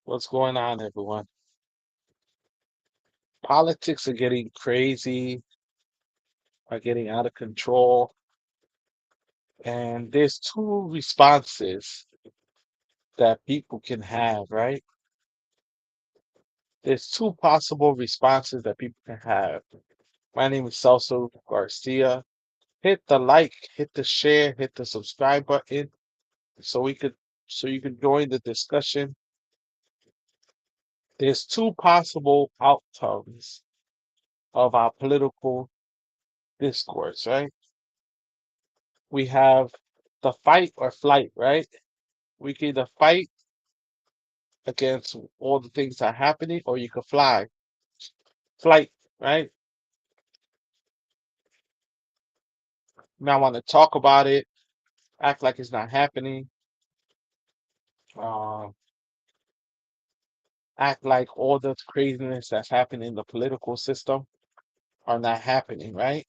What's going on, everyone? Politics are getting crazy, are getting out of control, and there's two responses that people can have, right? There's two possible responses that people can have. My name is Celso Garcia. Hit the like, hit the share, hit the subscribe button so we could so you can join the discussion. There's two possible outcomes of our political discourse, right? We have the fight or flight, right? We can either fight against all the things that are happening, or you can fly. Flight, right? You might want to talk about it, act like it's not happening, um, act like all the craziness that's happening in the political system are not happening, right?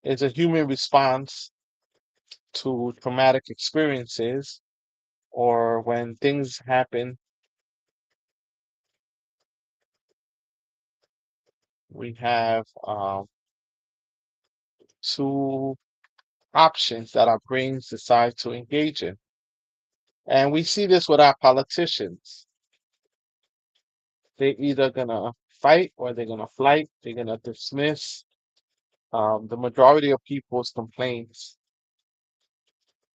It's a human response to traumatic experiences or when things happen. We have two options that our brains decide to engage in. And we see this with our politicians. They're either gonna fight or they're gonna flight. They're gonna dismiss the majority of people's complaints,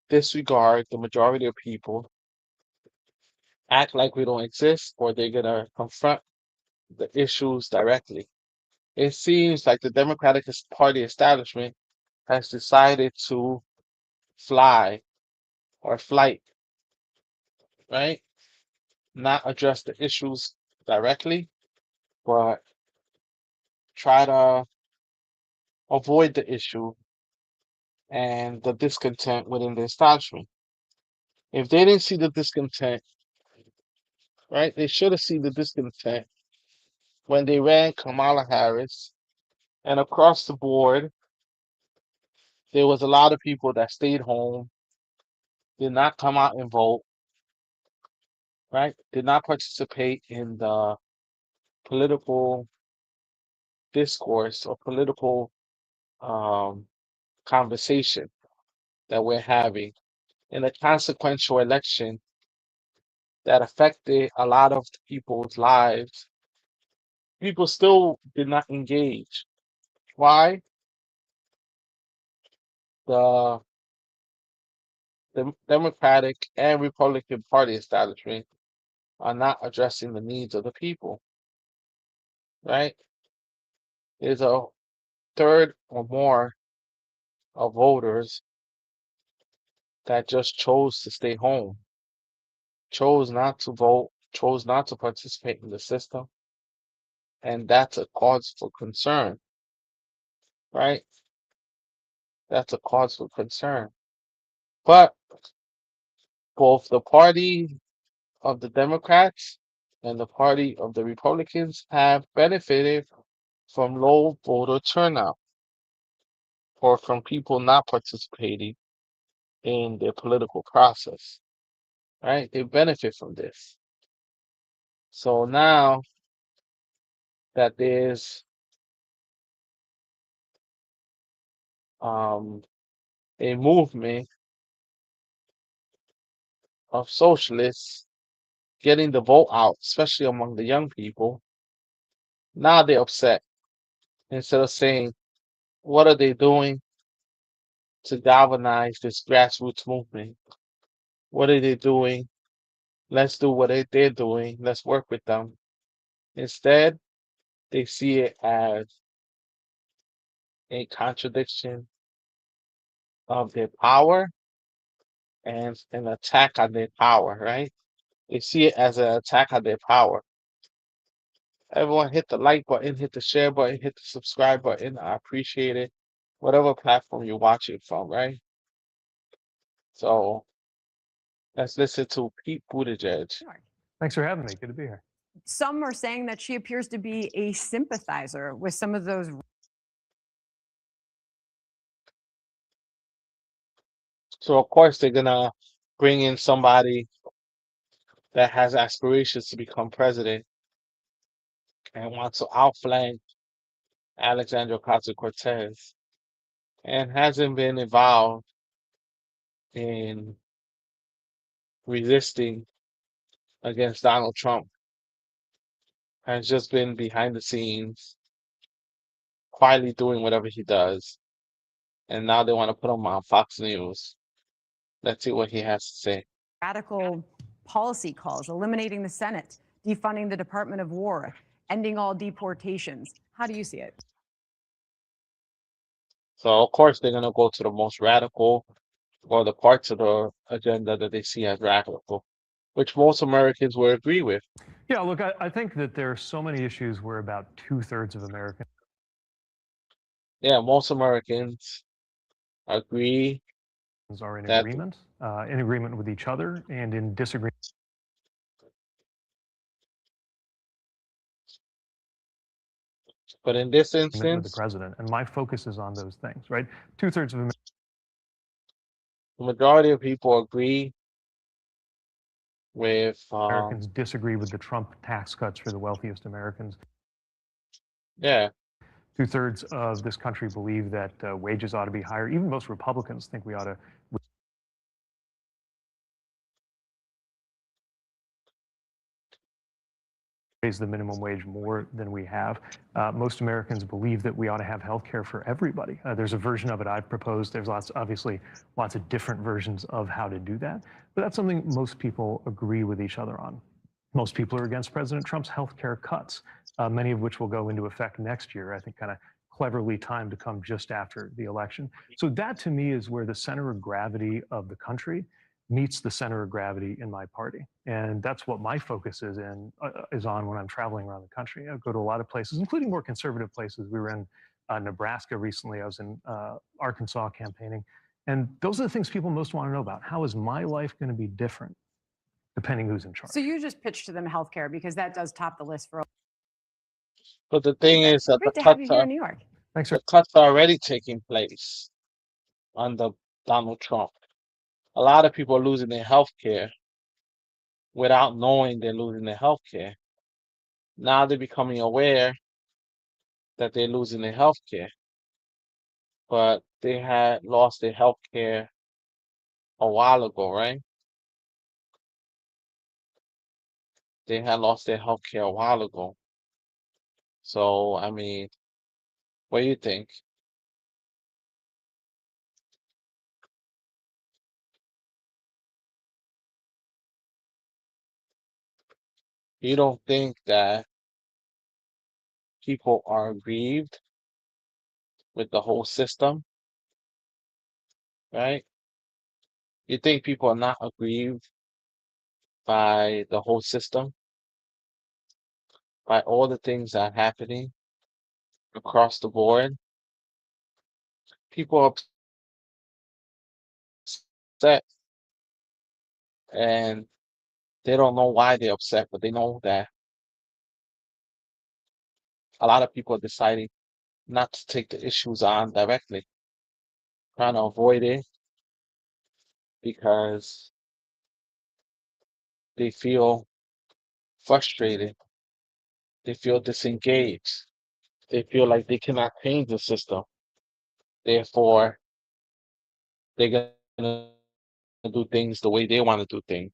disregard the majority of people, act like we don't exist, or they're gonna confront the issues directly. It seems like the Democratic Party establishment has decided to fly or flight, right? Not address the issues directly, but try to avoid the issue and the discontent within the establishment. If they didn't see the discontent, right, they should have seen the discontent when they ran Kamala Harris. And across the board, there was a lot of people that stayed home, did not come out and vote, right, did not participate in the political discourse or political um, conversation that we're having in a consequential election that affected a lot of people's lives. People still did not engage. Why? The Democratic and Republican Party establishment are not addressing the needs of the people, right? There's a third or more of voters that just chose to stay home, chose not to vote, chose not to participate in the system, and that's a cause for concern, right? That's a cause for concern. But both the party of the Democrats and the party of the Republicans have benefited from low voter turnout or from people not participating in their political process, right? They benefit from this. So now that there's um, a movement of socialists getting the vote out, especially among the young people, now they're upset. Instead of saying, what are they doing to galvanize this grassroots movement? What are they doing? Let's do what they're doing. Let's work with them. Instead, they see it as a contradiction of their power and an attack on their power, right? They see it as an attack on their power. Everyone hit the like button, hit the share button, hit the subscribe button. I appreciate it. Whatever platform you're watching from, right? So let's listen to Pete Buttigieg. Sure. Thanks for having me. Good to be here. Some are saying that she appears to be a sympathizer with some of those. So of course they're gonna bring in somebody that has aspirations to become president and wants to outflank Alexandria Ocasio-Cortez and hasn't been involved in resisting against Donald Trump, has just been behind the scenes, quietly doing whatever he does. And now they want to put him on Fox News. Let's see what he has to say. Radical policy calls, eliminating the Senate, defunding the Department of War, ending all deportations. How do you see it? So, of course, they're going to go to the most radical or the parts of the agenda that they see as radical, which most Americans will agree with. Yeah, look, I think that there are so many issues where about 2/3 of Americans Yeah, most Americans agree are that, in agreement with each other, and in disagreement but in this with the instance, president. And my focus is on those things, right? 2/3 of the majority of people agree with, Americans disagree with the Trump tax cuts for the wealthiest Americans. yeah, 2/3 of this country believe that wages ought to be higher. Even most Republicans think we ought to raise the minimum wage more than we have. Most Americans believe that we ought to have health care for everybody. There's a version of it I've proposed. There's obviously lots of different versions of how to do that, but that's something most people agree with each other on. Most people are against President Trump's health care cuts, many of which will go into effect next year, I think kind of cleverly timed to come just after the election. So that to me is where the center of gravity of the country meets the center of gravity in my party. And that's what my focus is on when I'm traveling around the country. I go to a lot of places, including more conservative places. We were in Nebraska recently. I was in Arkansas campaigning. And those are the things people most want to know about. How is my life going to be different depending who's in charge? So you just pitched to them healthcare because that does top the list for. but the thing is that Great to have you here in New York. Thanks, sir. the cuts are already taking place under Donald Trump. A lot of people are losing their health care without knowing they're losing their health care. Now they're becoming aware that they're losing their health care, but they had lost their health care a while ago, right? They had lost their health care a while ago. So, I mean, what do you think? You don't think that people are aggrieved with the whole system, right? You think people are not aggrieved by the whole system, by all the things that are happening across the board? People are upset and they don't know why they're upset, but they know that a lot of people are deciding not to take the issues on directly, trying to avoid it because they feel frustrated, they feel disengaged, they feel like they cannot change the system. Therefore, they're gonna do things the way they want to do things.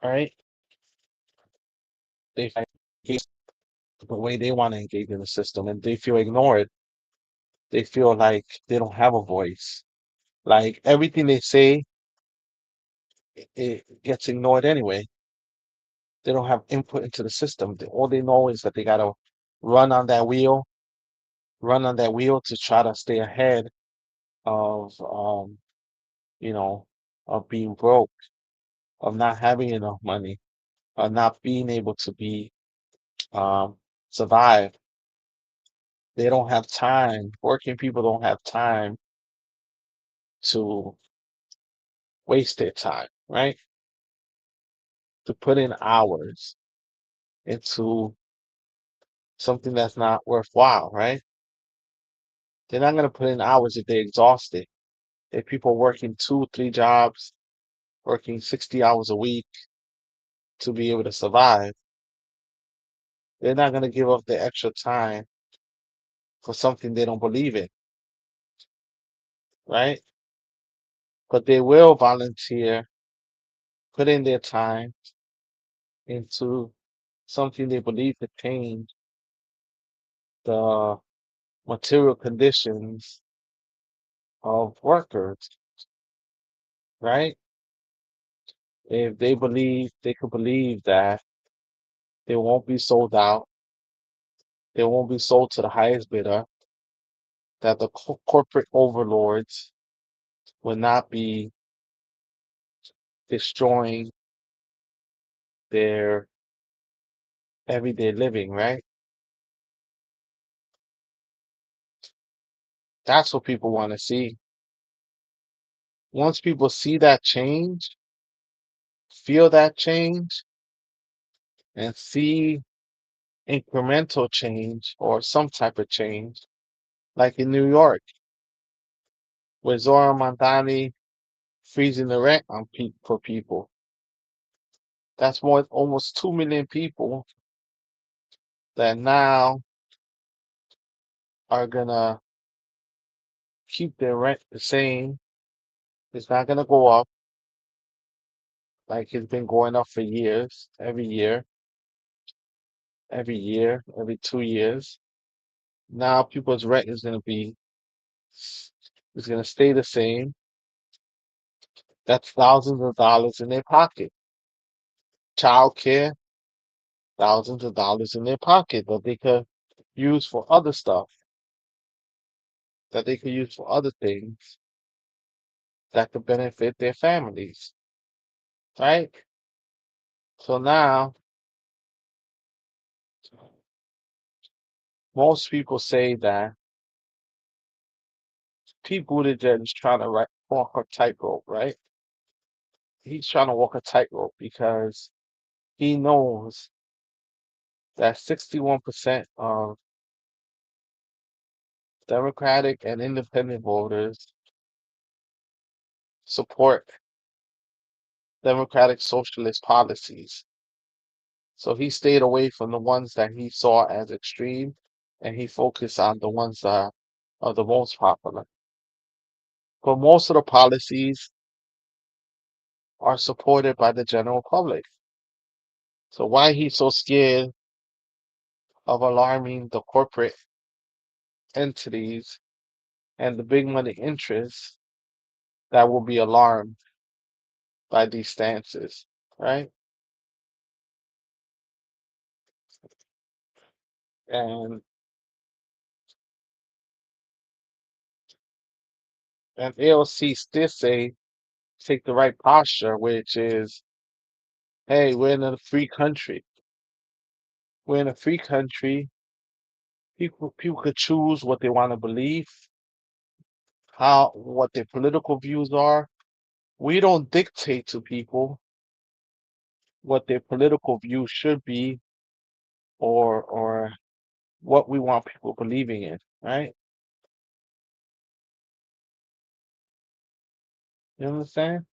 Right? They engage the way they want to engage in the system and they feel ignored. They feel like they don't have a voice. Like everything they say, it gets ignored anyway. They don't have input into the system. All they know is that they gotta run on that wheel, run on that wheel to try to stay ahead of you know, of being broke, of not having enough money, of not being able to be um survive. They don't have time. Working people don't have time to waste their time, right? to put in hours into something that's not worthwhile, right? They're not going to put in hours if they're exhausted. If people working 2, 3 jobs, working 60 hours a week to be able to survive, they're not going to give up the extra time for something they don't believe in, right? But they will volunteer, put in their time into something they believe to change the material conditions of workers, right? If they believe, they could believe that they won't be sold out, they won't be sold to the highest bidder, that the corporate overlords will not be destroying their everyday living, right? That's what people want to see. Once people see that change, feel that change, and see incremental change or some type of change, like in New York, with Zora Montani freezing the rent on for people. That's more almost 2 million people that now are gonna keep their rent the same. It's not gonna go up like it's been going up for years, every 2 years. Now people's rent is gonna stay the same. That's thousands of dollars in their pocket. Childcare, thousands of dollars in their pocket that they could use for other stuff, that they could use for other things that could benefit their families, right? So now most people say that Pete Buttigieg is trying to walk a tightrope, right? He's trying to walk a tightrope because he knows that 61% of Democratic and independent voters support Democratic socialist policies. So he stayed away from the ones that he saw as extreme and he focused on the ones that are the most popular. But most of the policies are supported by the general public. So why he's so scared of alarming the corporate entities and the big money interests that will be alarmed by these stances, right? And and AOC still say take the right posture, which is, hey, we're in a free country. We're in a free country. People could choose what they want to believe, what their political views are. We don't dictate to people what their political views should be or what we want people believing in, right? You understand?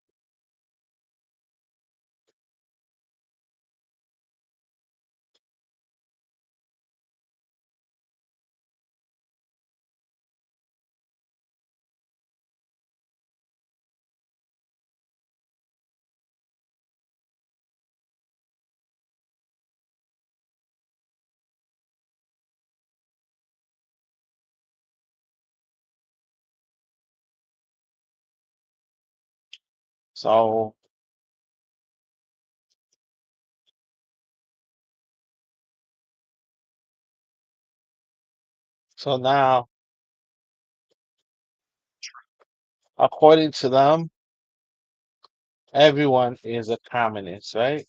So so now, according to them, everyone is a communist, right?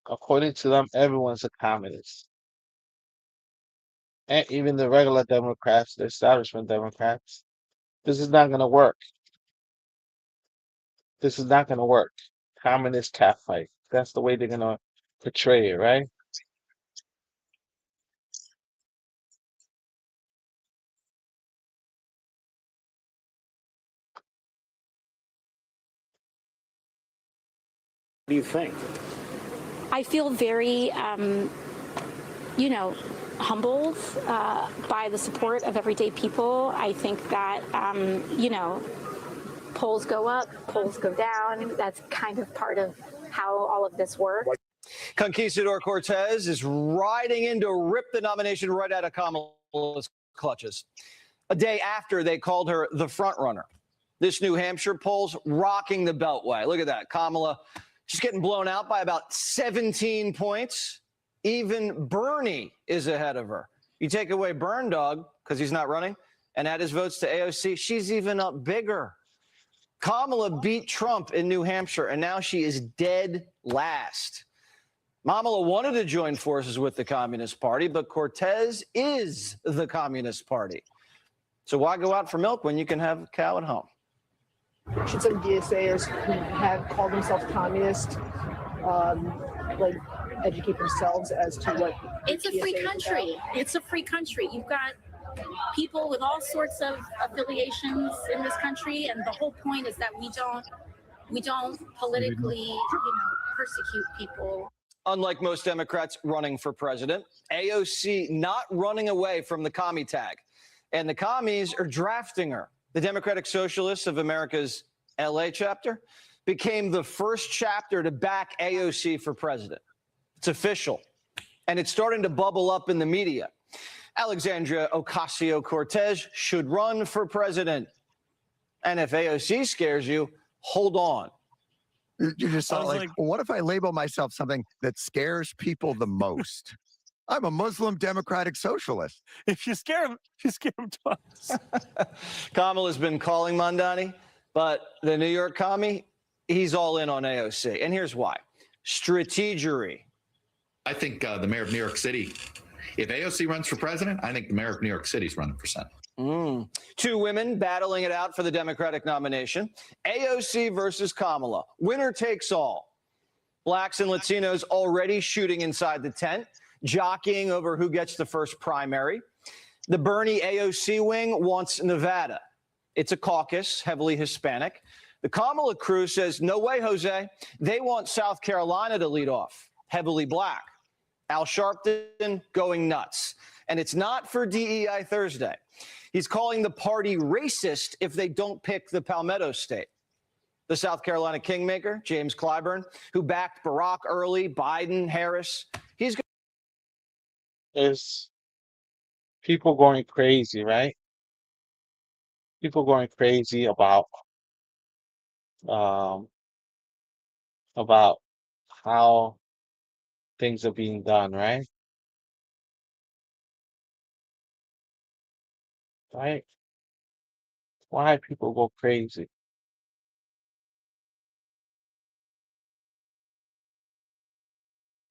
According to them, everyone's a communist. And even the regular Democrats, the establishment Democrats, this is not going to work. This is not going to work. communist catfight. That's the way they're gonna portray it, right? What do you think? I feel very, humbled by the support of everyday people. I think that, polls go up, polls go down. That's kind of part of how all of this works. Conquistador Cortez is riding in to rip the nomination right out of Kamala's clutches. A day after they called her the front runner. This New Hampshire poll's rocking the Beltway. Look at that. Kamala just getting blown out by about 17 points. Even Bernie is ahead of her. You take away Burn Dog, because he's not running, and add his votes to AOC, she's even up bigger. Kamala beat Trump in New Hampshire, and now she is dead last. Kamala wanted to join forces with the Communist Party, but Cortez is the Communist Party. So why go out for milk when you can have a cow at home? Should some DSAers who have called themselves communist, educate themselves as to what It's a free country. It's a free country. You've got people with all sorts of affiliations in this country, and the whole point is that we don't politically, persecute people. Unlike most Democrats running for president, AOC not running away from the commie tag. And the commies are drafting her. The Democratic Socialists of America's LA chapter became the first chapter to back AOC for president. It's official. And it's starting to bubble up in the media. Alexandria Ocasio-Cortez should run for president. And if AOC scares you, hold on. You just saw like, well, what if I label myself something that scares people the most? I'm a Muslim Democratic Socialist. If you scare them twice. Kamala's been calling Mondani, but the New York commie, he's all in on AOC. And here's why. Strategery. I think the mayor of New York City, if AOC runs for president, I think the mayor of New York City is running for Senate. Two women battling it out for the Democratic nomination. AOC versus Kamala. Winner takes all. Blacks and Latinos already shooting inside the tent, jockeying over who gets the first primary. The Bernie AOC wing wants Nevada. It's a caucus, heavily Hispanic. The Kamala crew says, no way, Jose. They want South Carolina to lead off, heavily black. Al Sharpton going nuts. And it's not for DEI Thursday. He's calling the party racist if they don't pick the Palmetto State. The South Carolina kingmaker, James Clyburn, who backed Barack early, Biden, Harris, he's There's people going crazy, right? People going crazy about how things are being done, right? Right? Why people go crazy?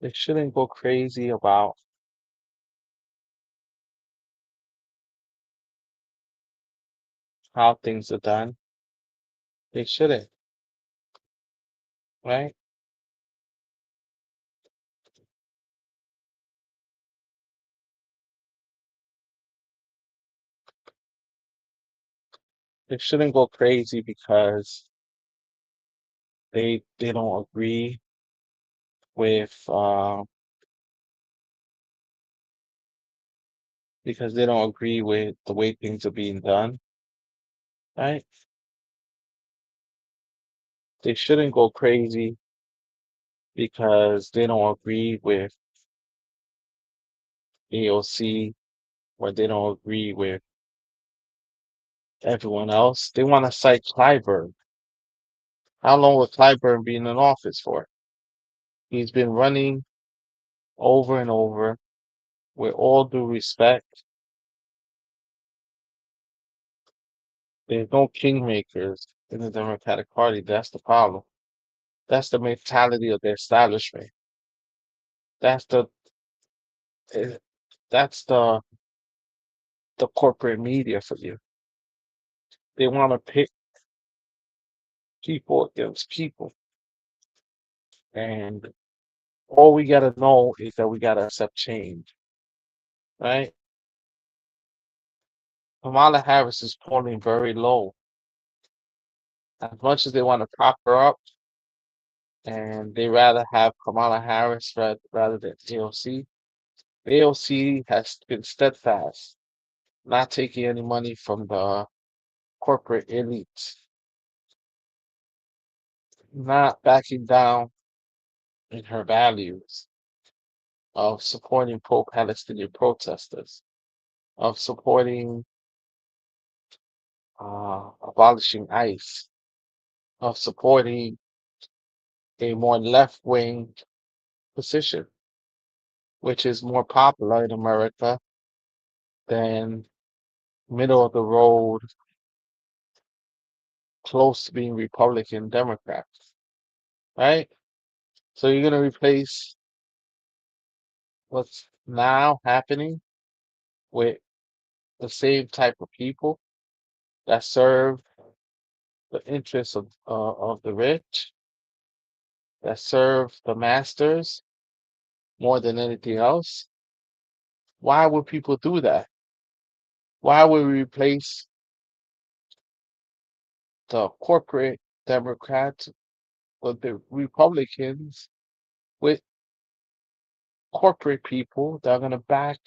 They shouldn't go crazy about how things are done. They shouldn't, right? They shouldn't go crazy because they don't agree with because they don't agree with the way things are being done, right? They shouldn't go crazy because they don't agree with AOC or they don't agree with everyone else. They want to cite Clyburn. How long will Clyburn be in office for? He's been running over and over. With all due respect, there's no kingmakers in the Democratic Party. That's the problem. That's the mentality of the establishment. That's the eh, that's the corporate media for you. They want to pit people against people. And all we gotta know is that we gotta accept change, right? Kamala Harris is polling very low. As much as they want to prop her up, and they rather have Kamala Harris rather than AOC. AOC has been steadfast, not taking any money from the corporate elites, not backing down in her values of supporting pro-Palestinian protesters, of supporting abolishing ICE, of supporting a more left-wing position, which is more popular in America than middle of the road, close to being Republican Democrats, right? So you're going to replace what's now happening with the same type of people that serve the interests of the rich, that serve the masters more than anything else. Why would people do that? Why would we replace the corporate Democrats with the Republicans with corporate people that are going to back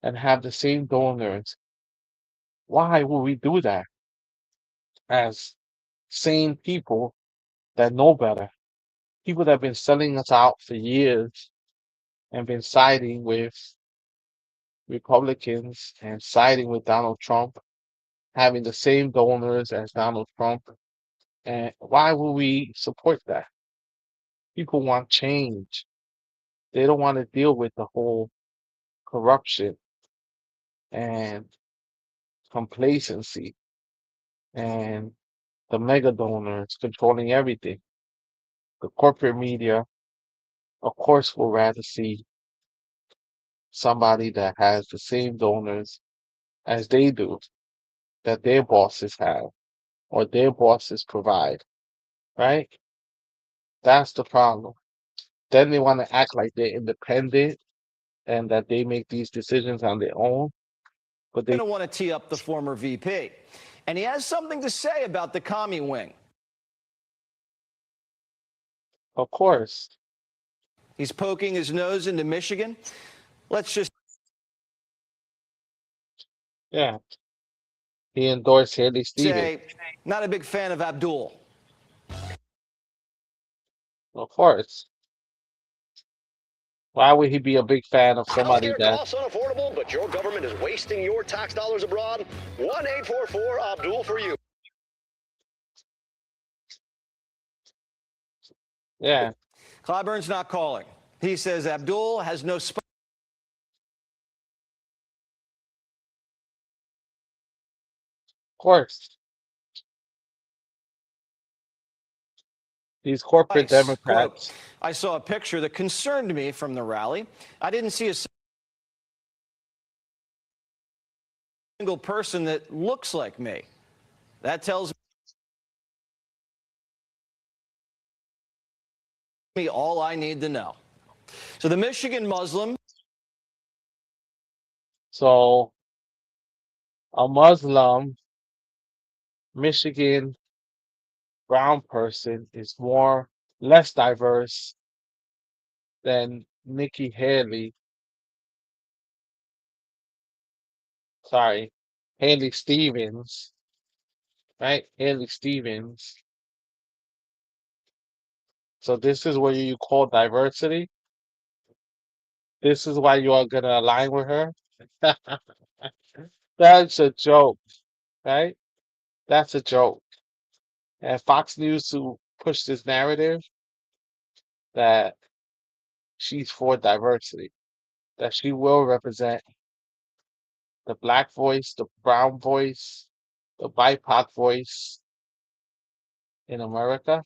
and have the same donors? Why would we do that as sane people that know better? People that have been selling us out for years and been siding with Republicans and siding with Donald Trump, having the same donors as Donald Trump. And why would we support that? People want change. They don't want to deal with the whole corruption and complacency and the mega donors controlling everything. The corporate media, of course, will rather see somebody that has the same donors as they do, that their bosses have or their bosses provide, right? That's the problem. Then they want to act like they're independent and that they make these decisions on their own, but they, Going to want to tee up the former VP. And he has something to say about the commie wing. of course, He's poking his nose into Michigan. Let's just yeah, he endorsed Haley Stevens. say, not a big fan of Abdul. Of course. Why would he be a big fan of somebody Healthcare that, costs unaffordable, but your government is wasting your tax dollars abroad? 1-844-ABDUL for you. yeah, Clyburn's not calling. He says Abdul has no spice of course. These corporate Quote, Democrats, I saw a picture that concerned me from the rally. I didn't see a single person that looks like me. That tells me all I need to know. So the Michigan Muslim. so a Muslim Michigan brown person is less diverse than Nikki Haley, sorry, Haley Stevens, right? Haley Stevens. So this is what you call diversity. This is why you are gonna align with her. That's a joke, right? That's a joke. And Fox News to push this narrative that she's for diversity, that she will represent the black voice, the brown voice, the BIPOC voice in America.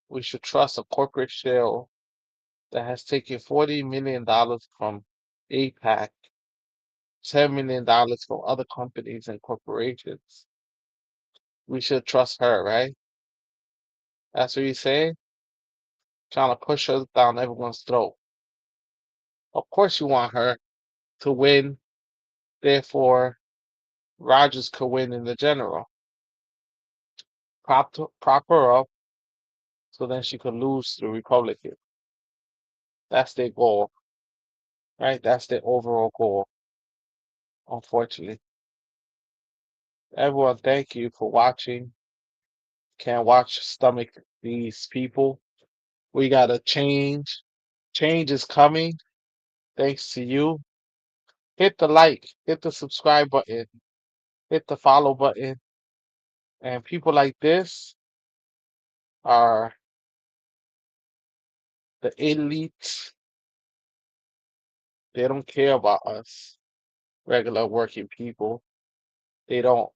We should trust a corporate shell that has taken $40 million from APAC, $10 million from other companies and corporations. We should trust her, right? That's what you're saying? trying to push her down everyone's throat. Of course, you want her to win. Therefore, Rogers could win in the general. Prop her up so then she could lose to the Republican. That's their goal, right? That's their overall goal, unfortunately. Everyone, thank you for watching. Can't watch, stomach these people. We got to change. Change is coming thanks to you. Hit the like, hit the subscribe button, hit the follow button. And people like this are the elite. They don't care about us, regular working people. They don't.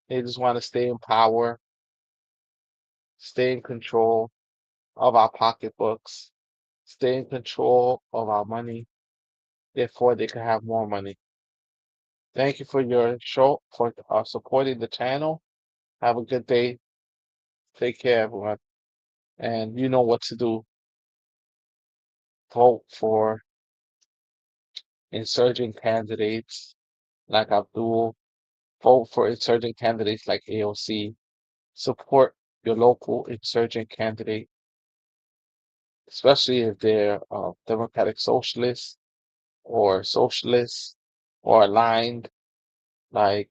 They just want to stay in power, stay in control of our pocketbooks, stay in control of our money. Therefore, they can have more money. Thank you for your show, for supporting the channel. Have a good day. Take care, everyone. And you know what to do. Vote for insurgent candidates like Abdul. Vote for insurgent candidates like AOC. Support your local insurgent candidate, especially if they're democratic socialists or socialists or aligned, like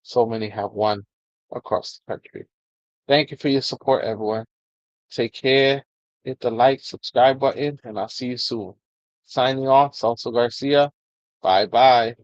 so many have won across the country. Thank you for your support, everyone. Take care. Hit the like, subscribe button, and I'll see you soon. Signing off, Celso Garcia. Bye bye.